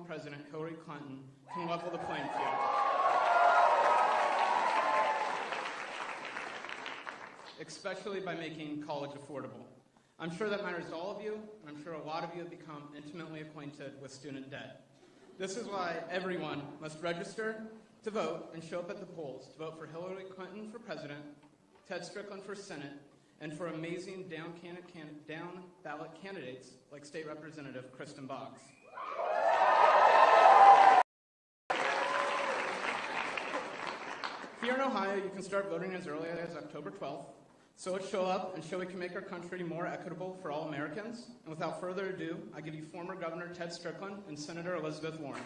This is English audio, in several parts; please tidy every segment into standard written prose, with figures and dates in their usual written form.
former President Hillary Clinton can level the playing field. Especially by making college affordable. I'm sure that matters to all of you, and I'm sure a lot of you have become intimately acquainted with student debt. This is why everyone must register to vote and show up at the polls to vote for Hillary Clinton for president, Ted Strickland for Senate, and for amazing down ballot candidates like State Representative Kristen Boggs. Here in Ohio, you can start voting as early as October 12th. So let's show up and show we can make our country more equitable for all Americans. And without further ado, I give you former Governor Ted Strickland and Senator Elizabeth Warren.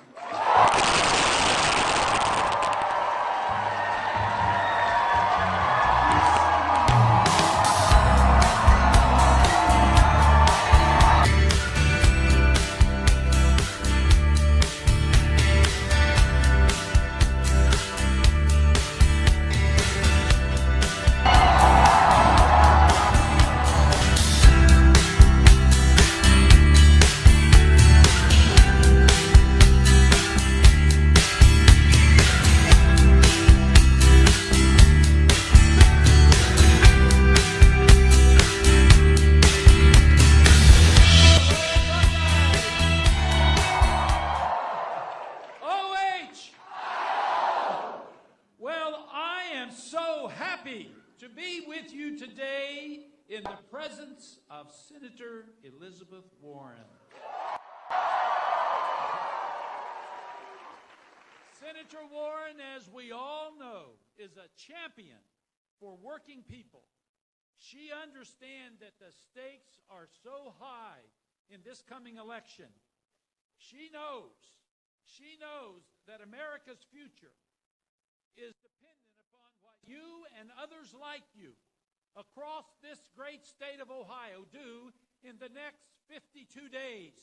To be with you today in the presence of Senator Elizabeth Warren. Senator Warren, as we all know, is a champion for working people. She understands that the stakes are so high in this coming election. She knows that America's future is dependent upon what you and others like you across this great state of Ohio do in the next 52 days.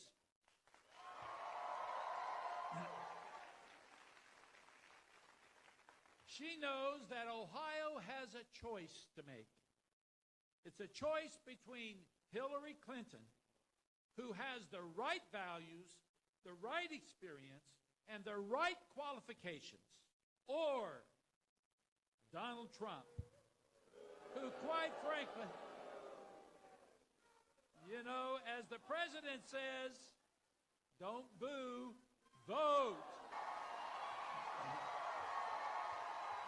She knows that Ohio has a choice to make. It's a choice between Hillary Clinton, who has the right values, the right experience, and the right qualifications, or Donald Trump, who, quite frankly, as the president says, don't boo, vote.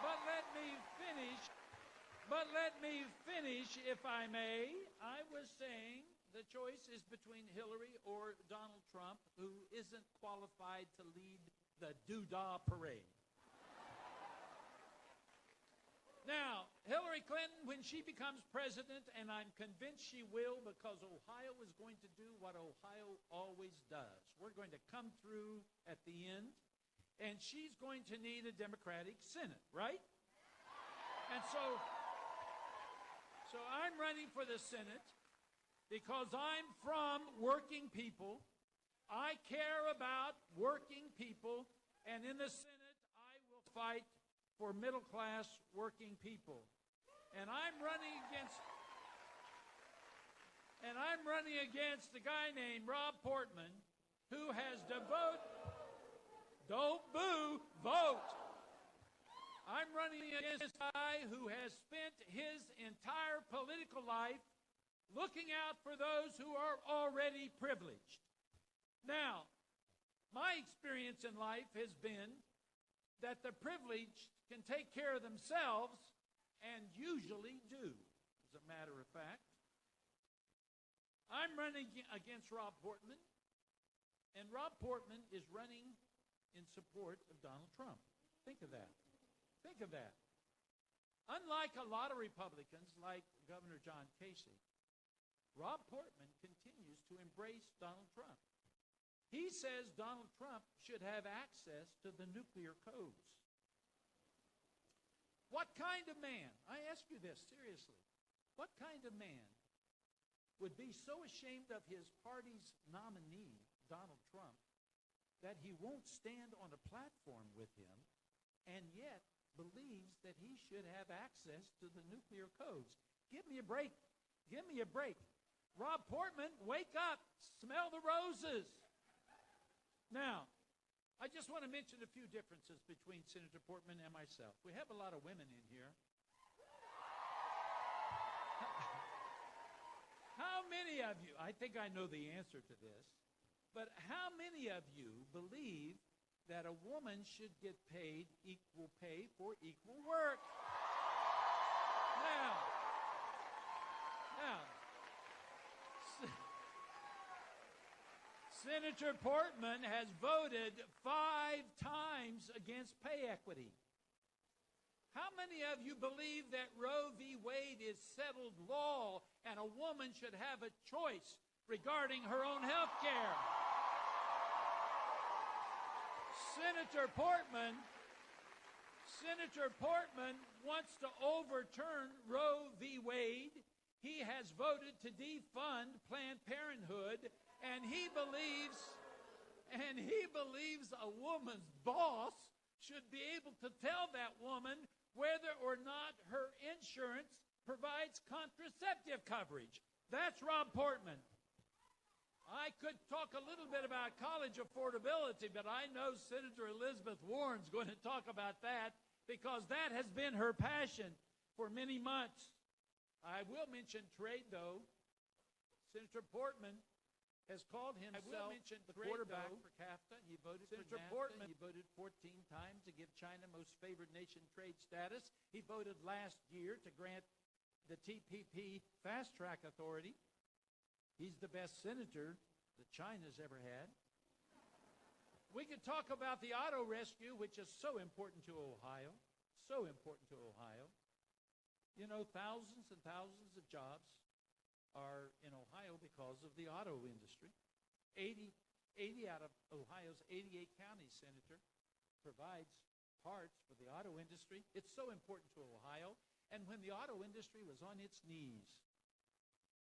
But let me finish, if I may. I was saying the choice is between Hillary or Donald Trump, who isn't qualified to lead the doodah parade. Now, Hillary Clinton, when she becomes president, and I'm convinced she will, because Ohio is going to do what Ohio always does. We're going to come through at the end, and she's going to need a Democratic Senate, right? And so I'm running for the Senate because I'm from working people. I care about working people, and in the Senate, I will fight for middle-class working people. And I'm running against a guy named Rob Portman, who has don't boo, vote. I'm running against a guy who has spent his entire political life looking out for those who are already privileged. Now, my experience in life has been that the privileged can take care of themselves, and usually do, as a matter of fact. I'm running against Rob Portman, and Rob Portman is running in support of Donald Trump. Think of that. Think of that. Unlike a lot of Republicans, like Governor John Casey, Rob Portman continues to embrace Donald Trump. He says Donald Trump should have access to the nuclear codes. What kind of man, I ask you this seriously, what kind of man would be so ashamed of his party's nominee, Donald Trump, that he won't stand on a platform with him and yet believes that he should have access to the nuclear codes? Give me a break. Give me a break. Rob Portman, wake up. Smell the roses. Now, I just want to mention a few differences between Senator Portman and myself. We have a lot of women in here. How many of you, I think I know the answer to this, but how many of you believe that a woman should get paid equal pay for equal work? Now, Senator Portman has voted 5 times against pay equity. How many of you believe that Roe v. Wade is settled law and a woman should have a choice regarding her own health care? Senator Portman wants to overturn Roe v. Wade. He has voted to defund Planned Parenthood, and he believes a woman's boss should be able to tell that woman whether or not her insurance provides contraceptive coverage. That's Rob Portman. I could talk a little bit about college affordability, but I know Senator Elizabeth Warren's going to talk about that because that has been her passion for many months. I will mention trade, though. Senator Portman has called himself the quarterback for CAFTA. He voted for NAFTA. Portman. He voted 14 times to give China most favored nation trade status. He voted last year to grant the TPP fast-track authority. He's the best senator that China's ever had. We could talk about the auto rescue, which is so important to Ohio. So important to Ohio. You know, thousands and thousands of jobs are in Ohio because of the auto industry. 80 out of Ohio's 88 counties, Senator, provides parts for the auto industry. It's so important to Ohio. And when the auto industry was on its knees,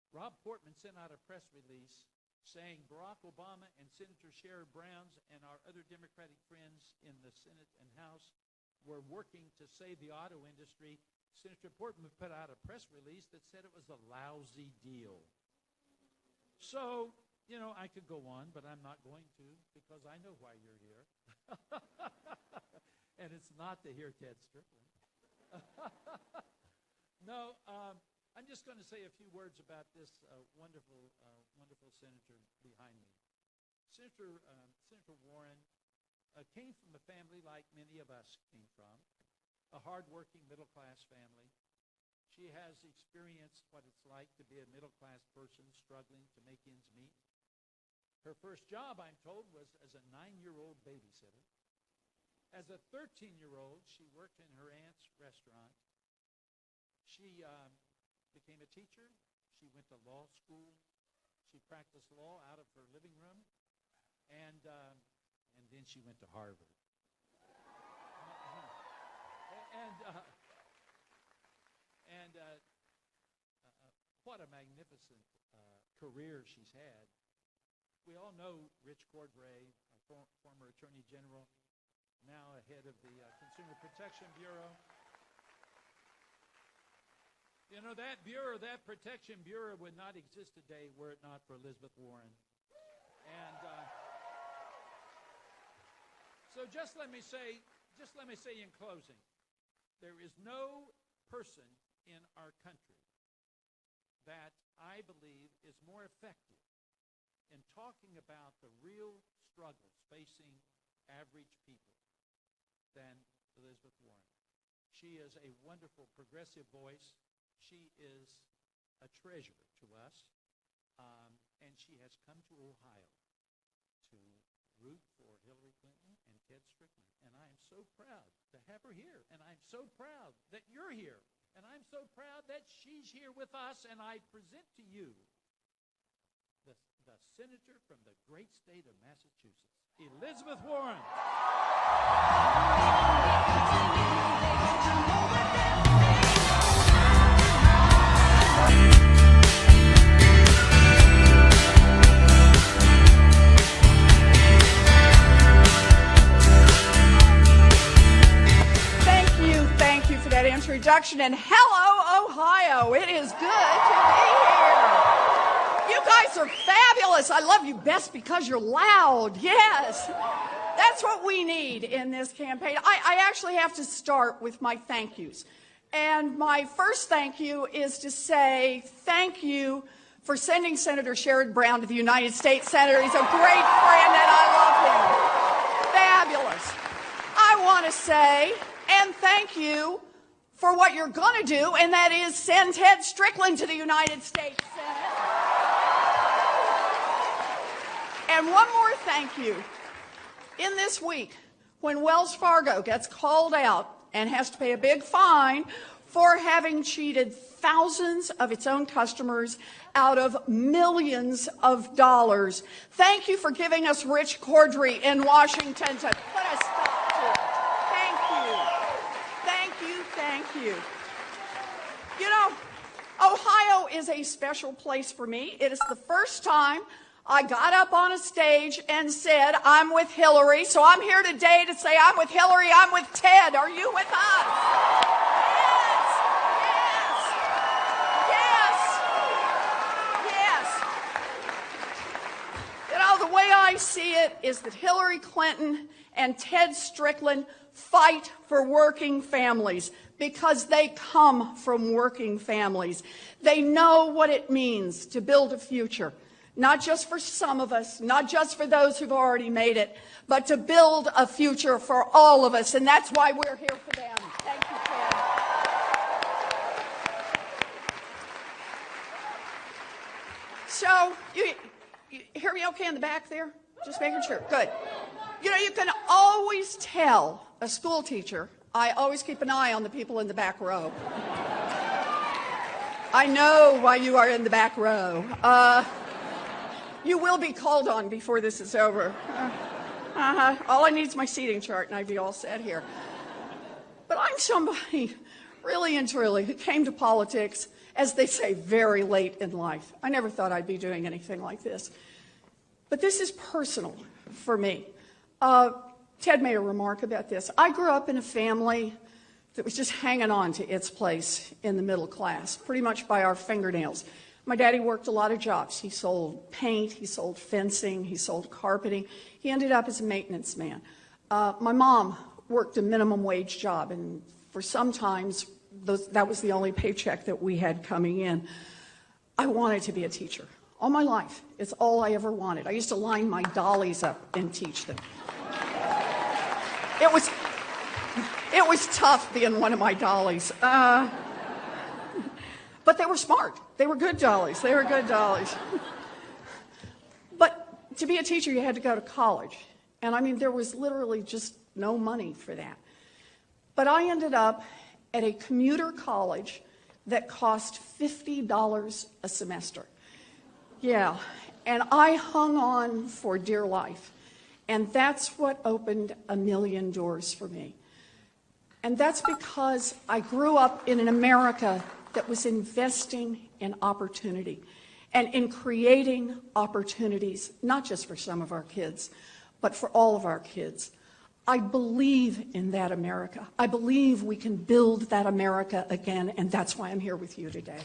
Rob Portman sent out a press release saying Barack Obama and Senator Sherrod Brown and our other Democratic friends in the Senate and House were working to save the auto industry. Senator Portman put out a press release that said it was a lousy deal. So, you know, I could go on, but I'm not going to because I know why you're here. And it's not to hear Ted Strickland. No, I'm just going to say a few words about this wonderful senator behind me. Senator Warren came from a family like many of us came from. A hardworking middle-class family. She has experienced what it's like to be a middle-class person struggling to make ends meet. Her first job, I'm told, was as a 9-year-old babysitter. As a 13-year-old, she worked in her aunt's restaurant. She became a teacher. She went to law school. She practiced law out of her living room. And then she went to Harvard. What a magnificent career she's had. We all know Rich Cordray, former Attorney General, now head of the Consumer Protection Bureau. You know, that bureau, that Protection Bureau would not exist today were it not for Elizabeth Warren. And so just let me say in closing, there is no person in our country that I believe is more effective in talking about the real struggles facing average people than Elizabeth Warren. She is a wonderful progressive voice. She is a treasure to us, and she has come to Ohio to root for Hillary Clinton and Ted Strickland. And I am so proud to have her here. And I'm so proud that you're here. And I'm so proud that she's here with us. And I present to you the senator from the great state of Massachusetts, Elizabeth Warren. Introduction, and hello, Ohio. It is good to be here. You guys are fabulous. I love you best because you're loud. Yes, that's That's what we need in this campaign. I actually have to start with my thank yous. And my first thank you is to say thank you for sending Senator Sherrod Brown to the United States Senate. He's a great friend, and I love him. Fabulous. I want to say and thank you for what you're going to do, and that is send Ted Strickland to the United States Senate. And one more thank you. In this week, when Wells Fargo gets called out and has to pay a big fine for having cheated thousands of its own customers out of millions of dollars, thank you for giving us Rich Cordry in Washington to put a stop to it. Thank you. Thank you, thank you. You know, Ohio is a special place for me. It is the first time I got up on a stage and said, I'm with Hillary. So I'm here today to say I'm with Hillary, I'm with Ted. Are you with us? Yes, yes, yes, yes. You know, the way I see it is that Hillary Clinton and Ted Strickland fight for working families because they come from working families. They know what it means to build a future. Not just for some of us, not just for those who've already made it, but to build a future for all of us. And that's why we're here for them. Thank you, Ted. So, you hear me okay in the back there? Just making sure. Good. You know, you can always tell a school teacher. I always keep an eye on the people in the back row. I know why you are in the back row. You will be called on before this is over. All I need is my seating chart, and I'd be all set here. But I'm somebody really and truly who came to politics, as they say, very late in life. I never thought I'd be doing anything like this. But this is personal for me. Ted made a remark about this. I grew up in a family that was just hanging on to its place in the middle class, pretty much by our fingernails. My daddy worked a lot of jobs. He sold paint, he sold fencing, he sold carpeting. He ended up as a maintenance man. My mom worked a minimum wage job, and for some times, that was the only paycheck that we had coming in. I wanted to be a teacher. All my life, it's all I ever wanted. I used to line my dollies up and teach them. It was tough being one of my dollies. But they were smart. They were good dollies. They were good dollies. But to be a teacher, you had to go to college. And I mean, there was literally just no money for that. But I ended up at a commuter college that cost $50 a semester. Yeah, and I hung on for dear life. And that's what opened a million doors for me. And that's because I grew up in an America that was investing in opportunity and in creating opportunities, not just for some of our kids, but for all of our kids. I believe in that America. I believe we can build that America again, and that's why I'm here with you today.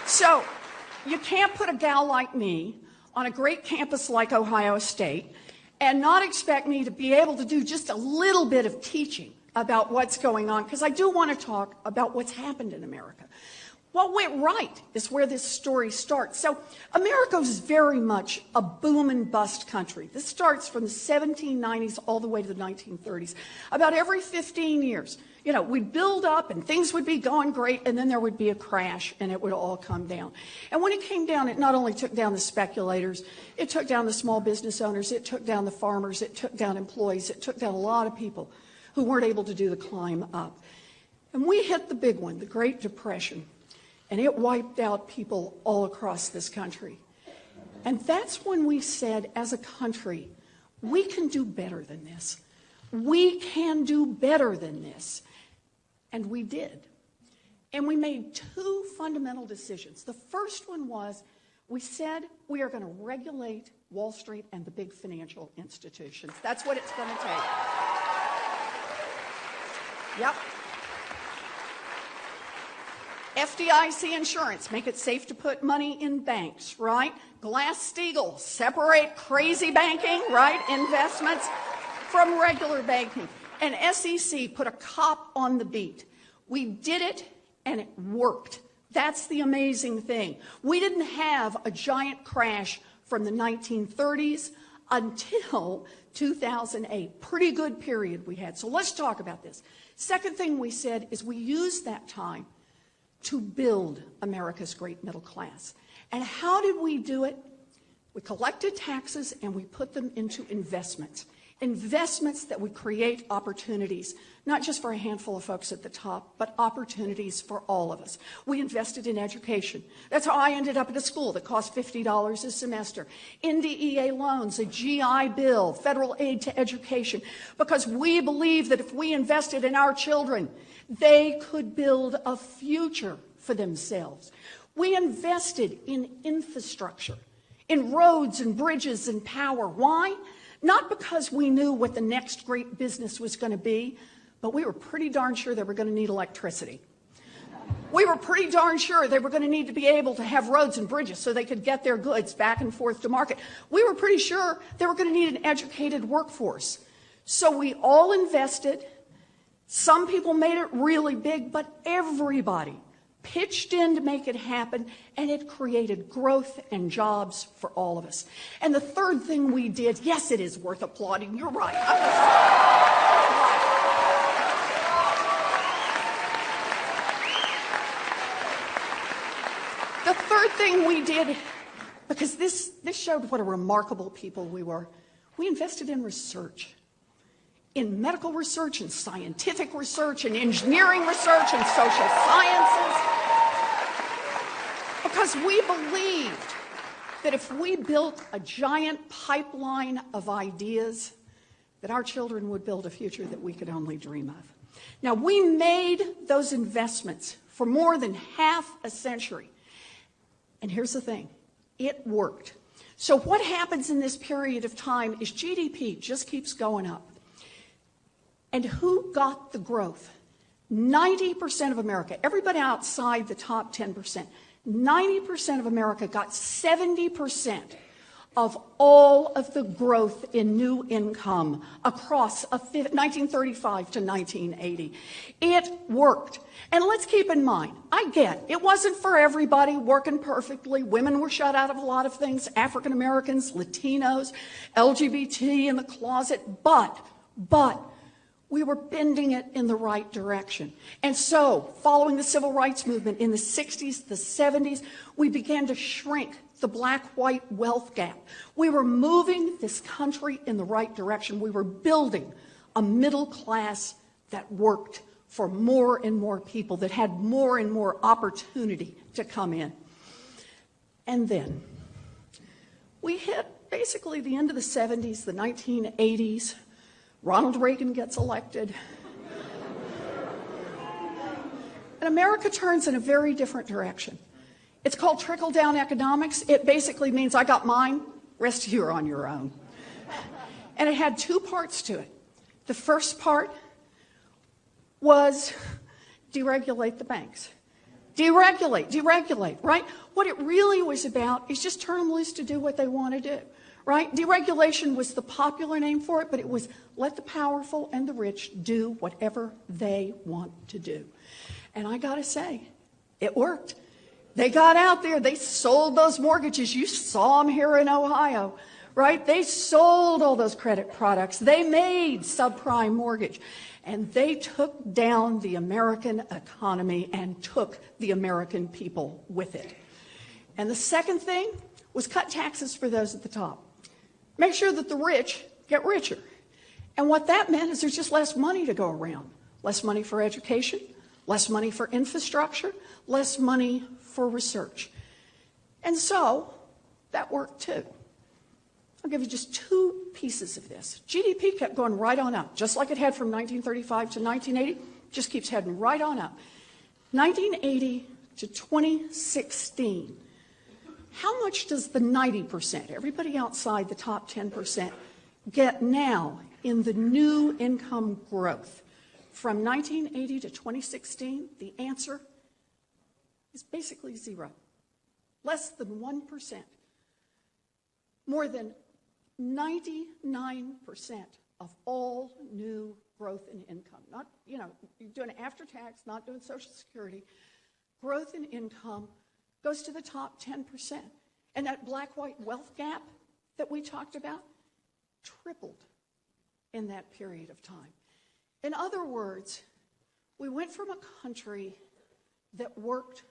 So, you can't put a gal like me on a great campus like Ohio State and not expect me to be able to do just a little bit of teaching about what's going on, because I do want to talk about what's happened in America. What went right is where this story starts. So America is very much a boom and bust country. This starts from the 1790s all the way to the 1930s. About every 15 years, you know, we'd build up and things would be going great, and then there would be a crash and it would all come down. And when it came down, it not only took down the speculators, it took down the small business owners, it took down the farmers, it took down employees, it took down a lot of people who weren't able to do the climb up. And we hit the big one, the Great Depression. And it wiped out people all across this country. And that's when we said, as a country, we can do better than this. We can do better than this. And we did. And we made two fundamental decisions. The first one was, we said we are going to regulate Wall Street and the big financial institutions. That's what it's going to take. Yep. FDIC insurance, make it safe to put money in banks, right? Glass-Steagall, separate crazy banking, right? Investments from regular banking. And SEC put a cop on the beat. We did it, and it worked. That's the amazing thing. We didn't have a giant crash from the 1930s until 2008. Pretty good period we had. So let's talk about this. Second thing we said is we used that time to build America's great middle class. And how did we do it? We collected taxes and we put them into investments. Investments that would create opportunities, not just for a handful of folks at the top, but opportunities for all of us. We invested in education. That's how I ended up at a school that cost $50 a semester. NDEA loans, a GI Bill, federal aid to education, because we believe that if we invested in our children, they could build a future for themselves. We invested in infrastructure, in roads and bridges and power. Why? Not because we knew what the next great business was going to be, but we were pretty darn sure they were going to need electricity. We were pretty darn sure they were going to need to be able to have roads and bridges so they could get their goods back and forth to market. We were pretty sure they were going to need an educated workforce. So we all invested. Some people made it really big, but everybody pitched in to make it happen, and it created growth and jobs for all of us. And the third thing we did, yes, it is worth applauding. You're right. The third thing we did, because this showed what a remarkable people we were, we invested in research. In medical research and scientific research and engineering research and social sciences. Because we believed that if we built a giant pipeline of ideas, that our children would build a future that we could only dream of. Now, we made those investments for more than half a century. And here's the thing, it worked. So what happens in this period of time is GDP just keeps going up. And who got the growth? 90% of America, everybody outside the top 10%, 90% of America got 70% of all of the growth in new income across 1935 to 1980. It worked. And let's keep in mind, I get it wasn't for everybody working perfectly. Women were shut out of a lot of things, African Americans, Latinos, LGBT in the closet, but we were bending it in the right direction. And so, following the civil rights movement in the 60s, the 70s, we began to shrink the black-white wealth gap. We were moving this country in the right direction. We were building a middle class that worked for more and more people, that had more and more opportunity to come in. And then, we hit basically the end of the 70s, the 1980s, Ronald Reagan gets elected. And America turns in a very different direction. It's called trickle-down economics. It basically means I got mine, rest of you are on your own. And it had two parts to it. The first part was deregulate the banks. Deregulate, right? What it really was about is just turn them loose to do what they want to do. Right? Deregulation was the popular name for it, but it was let the powerful and the rich do whatever they want to do. And I gotta say, it worked. They got out there, they sold those mortgages. You saw them here in Ohio, right? They sold all those credit products. They made subprime mortgage. And they took down the American economy and took the American people with it. And the second thing was cut taxes for those at the top. Make sure that the rich get richer. And what that meant is there's just less money to go around. Less money for education, less money for infrastructure, less money for research. And so that worked too. I'll give you just two pieces of this. GDP kept going right on up, just like it had from 1935 to 1980, just keeps heading right on up. 1980 to 2016. How much does the 90%, everybody outside the top 10%, get now in the new income growth? From 1980 to 2016, the answer, is basically zero. Less than 1%. More than 99% of all new growth in income, not, you're doing after tax, not doing Social Security, growth in income goes to the top 10%. And that black-white wealth gap that we talked about tripled in that period of time. In other words, we went from a country that worked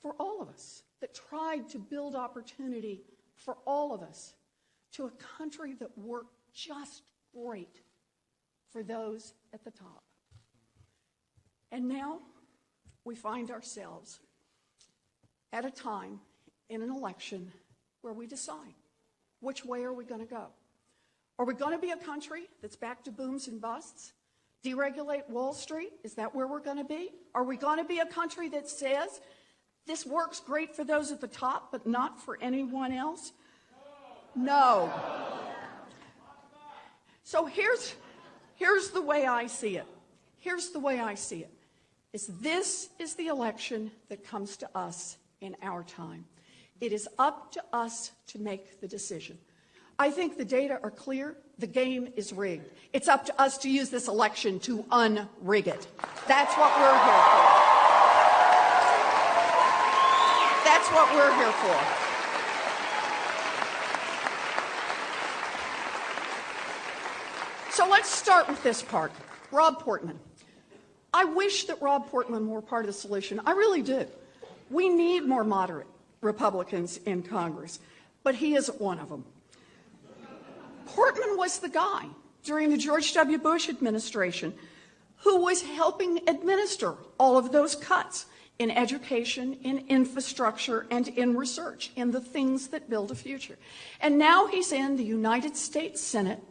for all of us, that tried to build opportunity for all of us, to a country that worked just great for those at the top. And now we find ourselves at a time in an election where we decide, which way are we going to go? Are we going to be a country that's back to booms and busts? Deregulate Wall Street? Is that where we're going to be? Are we going to be a country that says this works great for those at the top, but not for anyone else? No. So here's the way I see it. Here's the way I see it. This is the election that comes to us in our time. It is up to us to make the decision. I think the data are clear. The game is rigged. It's up to us to use this election to unrig it. That's what we're here for. That's what we're here for. So let's start with this part. Rob Portman. I wish that Rob Portman were part of the solution. I really do. We need more moderate Republicans in Congress, but he isn't one of them. Portman was the guy during the George W. Bush administration who was helping administer all of those cuts in education, in infrastructure, and in research, in the things that build a future. And now he's in the United States Senate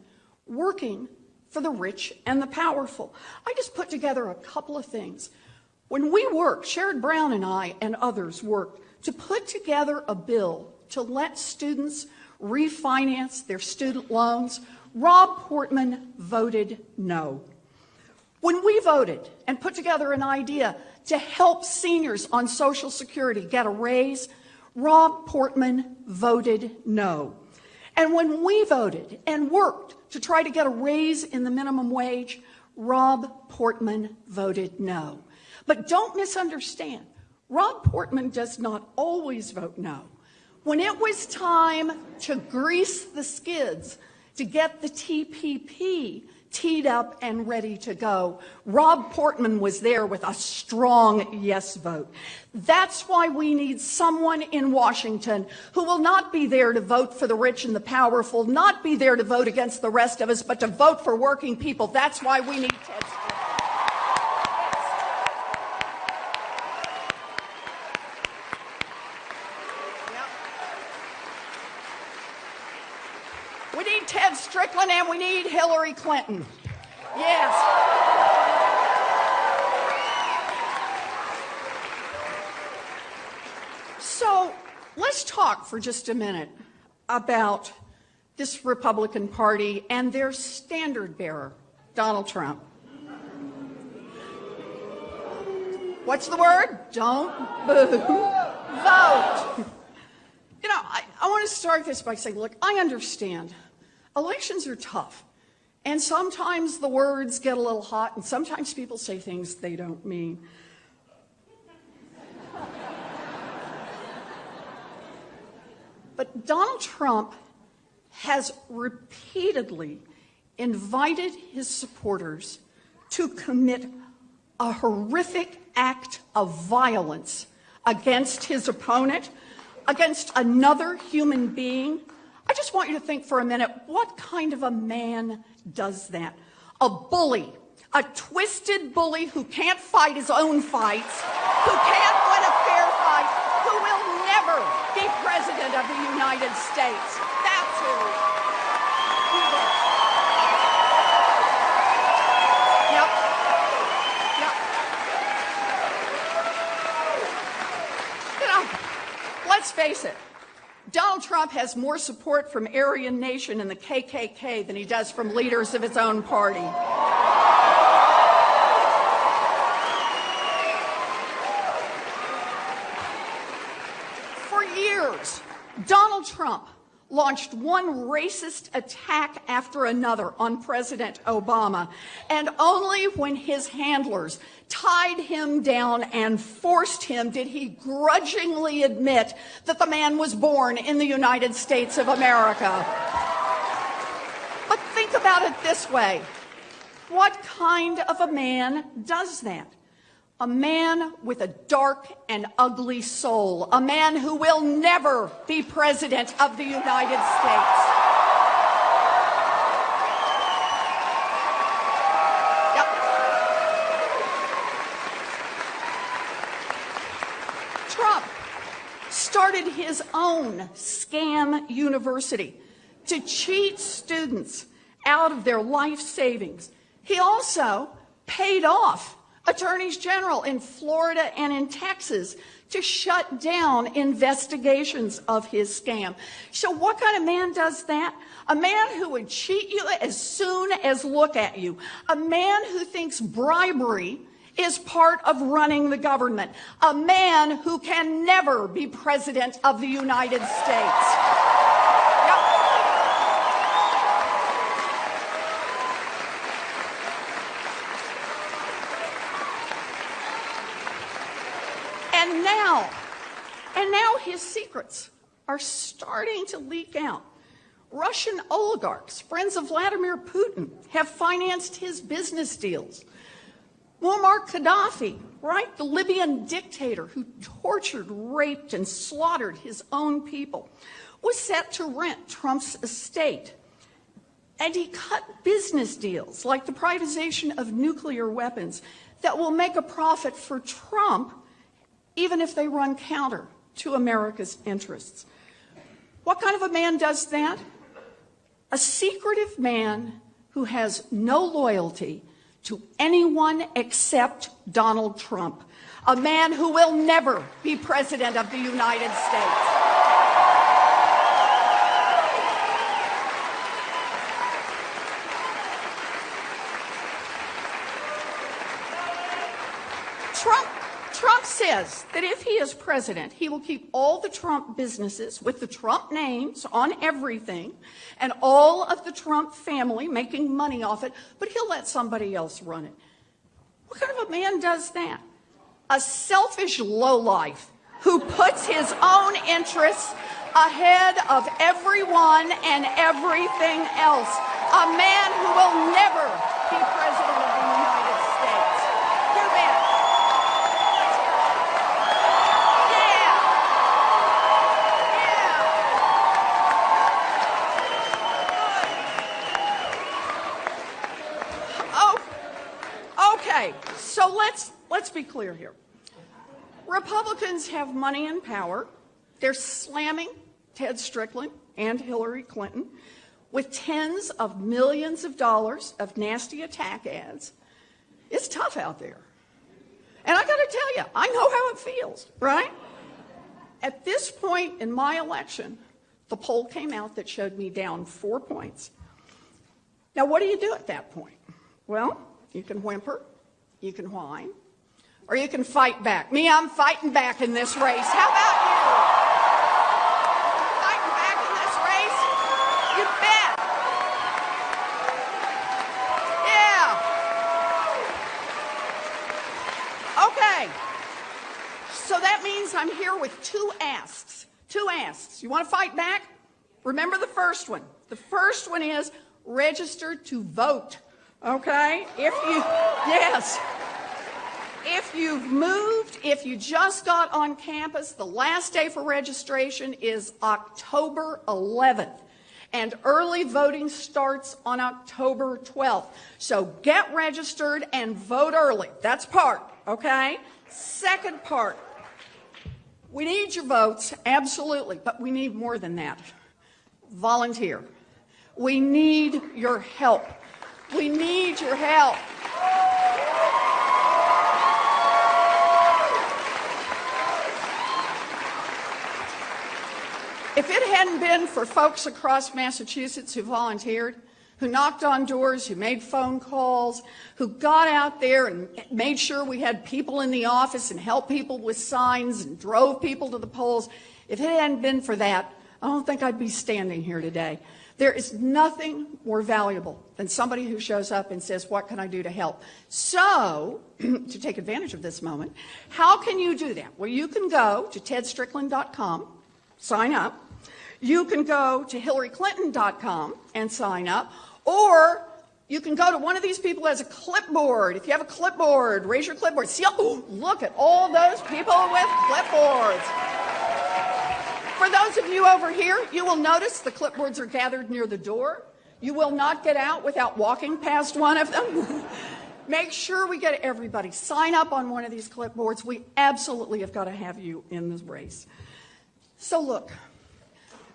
working for the rich and the powerful. I just put together a couple of things. When we worked, Sherrod Brown and I and others worked to put together a bill to let students refinance their student loans, Rob Portman voted no. When we voted and put together an idea to help seniors on Social Security get a raise, Rob Portman voted no. And when we voted and worked to try to get a raise in the minimum wage, Rob Portman voted no. But don't misunderstand, Rob Portman does not always vote no. When it was time to grease the skids to get the TPP teed up and ready to go, Rob Portman was there with a strong yes vote. That's why we need someone in Washington who will not be there to vote for the rich and the powerful, not be there to vote against the rest of us, but to vote for working people. That's why we need Ted Strickland. We need Ted Strickland and we need Hillary Clinton. Yes. So let's talk for just a minute about this Republican Party and their standard bearer, Donald Trump. What's the word? Don't boo, vote. You know, I want to start this by saying, look, I understand. Elections are tough. And sometimes the words get a little hot, and sometimes people say things they don't mean. But Donald Trump has repeatedly invited his supporters to commit a horrific act of violence against his opponent, against another human being. I just want you to think for a minute, what kind of a man does that? A bully, a twisted bully who can't fight his own fights, who can't win a fair fight, who will never be president of the United States. That's who he is. Yep. You know, let's face it. Donald Trump has more support from Aryan Nation and the KKK than he does from leaders of his own party. For years, Donald Trump launched one racist attack after another on President Obama, and only when his handlers tied him down and forced him did he grudgingly admit that the man was born in the United States of America. But think about it this way. What kind of a man does that? A man with a dark and ugly soul. A man who will never be president of the United States. Yep. Trump started his own scam university to cheat students out of their life savings. He also paid off attorneys general in Florida and in Texas to shut down investigations of his scam. So what kind of man does that? A man who would cheat you as soon as look at you. A man who thinks bribery is part of running the government. A man who can never be president of the United States. And now his secrets are starting to leak out. Russian oligarchs, friends of Vladimir Putin, have financed his business deals. Muammar Gaddafi, right, the Libyan dictator who tortured, raped, and slaughtered his own people, was set to rent Trump's estate. And he cut business deals like the privatization of nuclear weapons that will make a profit for Trump even if they run counter to America's interests. What kind of a man does that? A secretive man who has no loyalty to anyone except Donald Trump. A man who will never be president of the United States. Trump says that if he is president, he will keep all the Trump businesses with the Trump names on everything and all of the Trump family making money off it, but he'll let somebody else run it. What kind of a man does that? A selfish lowlife who puts his own interests ahead of everyone and everything else. A man who will never be president of the United States. Too bad. Okay, so let's be clear here. Republicans have money and power. They're slamming Ted Strickland and Hillary Clinton with tens of millions of dollars of nasty attack ads. It's tough out there. And I got to tell you, I know how it feels, right? At this point in my election, the poll came out that showed me down 4 points. Now, what do you do at that point? Well, you can whimper, you can whine, or you can fight back. Me, I'm fighting back in this race. How about you? Fighting back in this race? You bet. Yeah. Okay. So that means I'm here with two asks. Two asks. You want to fight back? Remember the first one. The first one is register to vote. Okay? Yes. If you've moved, if you just got on campus, the last day for registration is October 11th. And early voting starts on October 12th. So get registered and vote early. That's part, okay? Second part, we need your votes, absolutely, but we need more than that. Volunteer. We need your help. We need your help. If it hadn't been for folks across Massachusetts who volunteered, who knocked on doors, who made phone calls, who got out there and made sure we had people in the office and helped people with signs and drove people to the polls. If it hadn't been for that, I don't think I'd be standing here today. There is nothing more valuable than somebody who shows up and says, what can I do to help? So, to take advantage of this moment, how can you do that? Well, you can go to tedstrickland.com, sign up. You can go to hillaryclinton.com and sign up. Or you can go to one of these people who has a clipboard. If you have a clipboard, raise your clipboard. See, oh, look at all those people with clipboards. For those of you over here, you will notice the clipboards are gathered near the door. You will not get out without walking past one of them. Make sure we get everybody. Sign up on one of these clipboards. We absolutely have got to have you in this race. So look,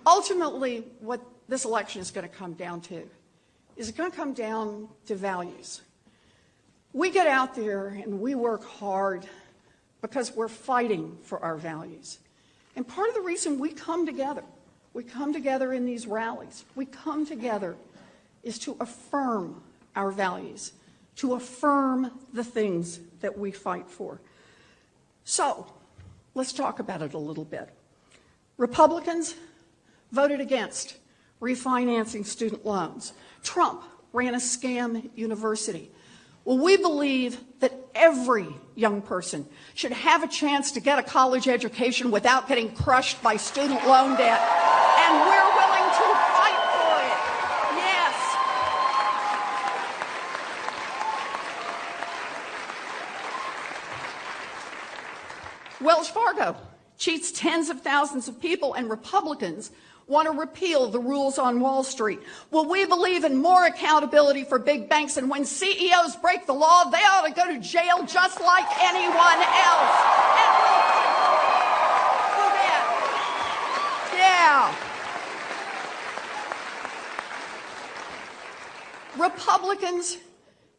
ultimately what this election is going to come down to is it's going to come down to values. We get out there and we work hard because we're fighting for our values. And part of the reason we come together in these rallies, we come together is to affirm our values, to affirm the things that we fight for. So, let's talk about it a little bit. Republicans voted against refinancing student loans. Trump ran a scam university. Well, we believe that every young person should have a chance to get a college education without getting crushed by student loan debt. And we're willing to fight for it. Yes. Wells Fargo cheats tens of thousands of people, and Republicans want to repeal the rules on Wall Street. Well, we believe in more accountability for big banks, and when CEOs break the law, they ought to go to jail just like anyone else. And we'll do that. Yeah. Republicans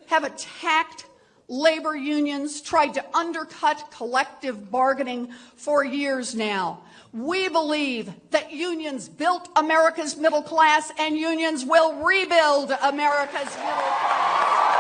have attacked labor unions, tried to undercut collective bargaining for years now. We believe that unions built America's middle class, and unions will rebuild America's middle class.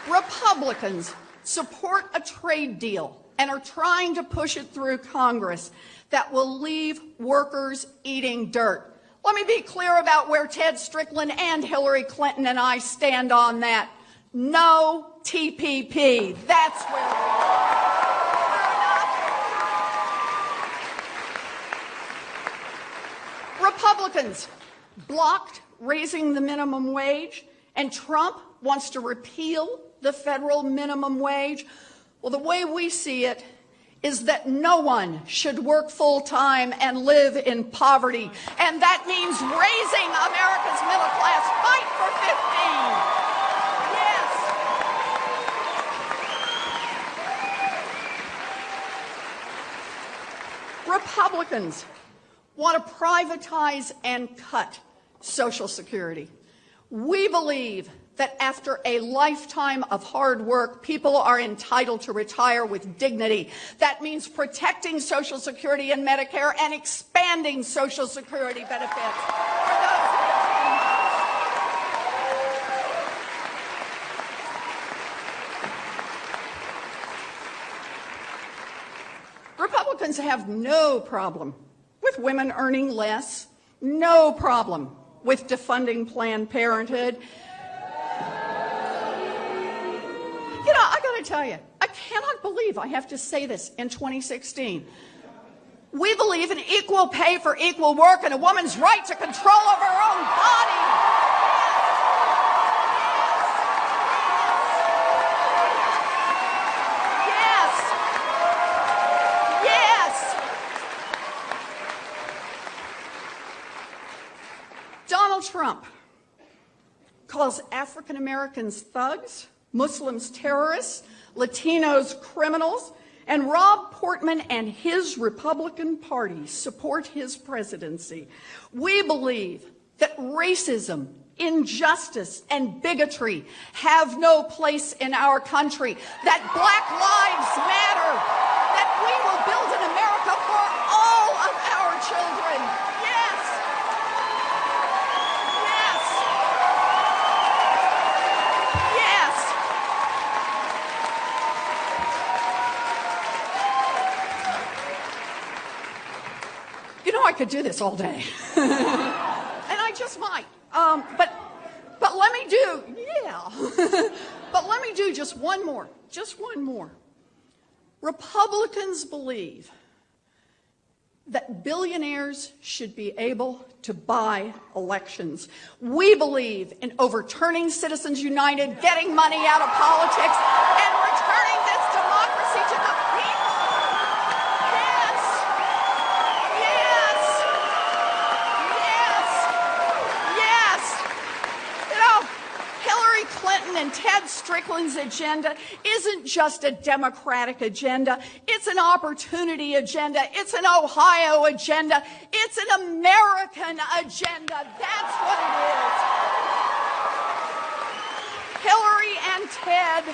Yes. Republicans support a trade deal and are trying to push it through Congress that will leave workers eating dirt. Let me be clear about where Ted Strickland and Hillary Clinton and I stand on that. No TPP. That's where we are. Republicans blocked raising the minimum wage, and Trump wants to repeal the federal minimum wage. Well, the way we see it is that no one should work full-time and live in poverty. And that means raising America's middle class. Fight for 15. Yes. Republicans want to privatize and cut Social Security. We believe that after a lifetime of hard work, people are entitled to retire with dignity. That means protecting Social Security and Medicare and expanding Social Security benefits. Republicans have no problem with women earning less, no problem with defunding Planned Parenthood. You know, I got to tell you, I cannot believe I have to say this in 2016. We believe in equal pay for equal work and a woman's right to control over her own body. Yes. Yes. Donald Trump calls African Americans thugs, Muslims terrorists, Latinos criminals, and Rob Portman and his Republican Party support his presidency. We believe that racism, injustice, and bigotry have no place in our country, that Black lives matter, that we will build an America for all of our children. Yes. Yes. Yes. You know, I could do this all day. And I just might. But let me do, but let me do just one more. Republicans believe that billionaires should be able to buy elections. We believe in overturning Citizens United, getting money out of politics, and returning this democracy to the people. Yes. Yes. Yes. Yes. You know, Hillary Clinton and Ted Strickland's agenda isn't just a Democratic agenda. It's an opportunity agenda. It's an Ohio agenda. It's an American agenda. That's what it is. Hillary and Ted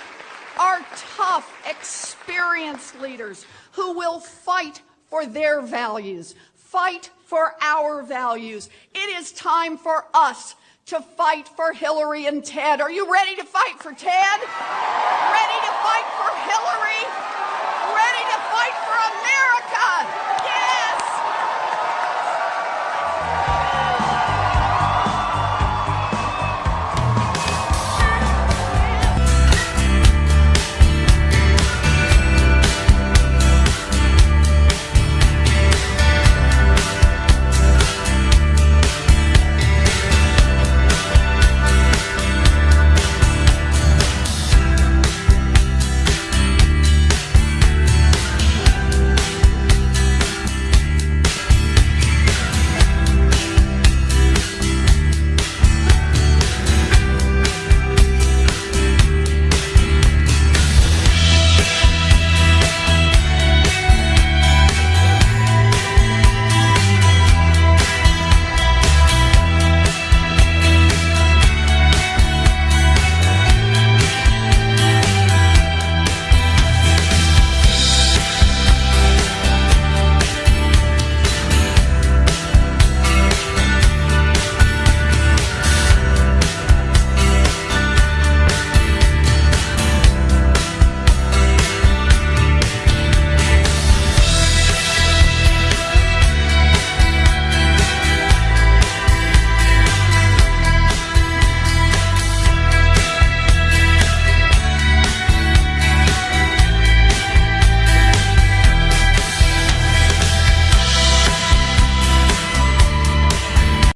are tough, experienced leaders who will fight for their values, fight for our values. It is time for us to fight for Hillary and Ted. Are you ready to fight for Ted? Ready to fight for Hillary? Ready to fight for America?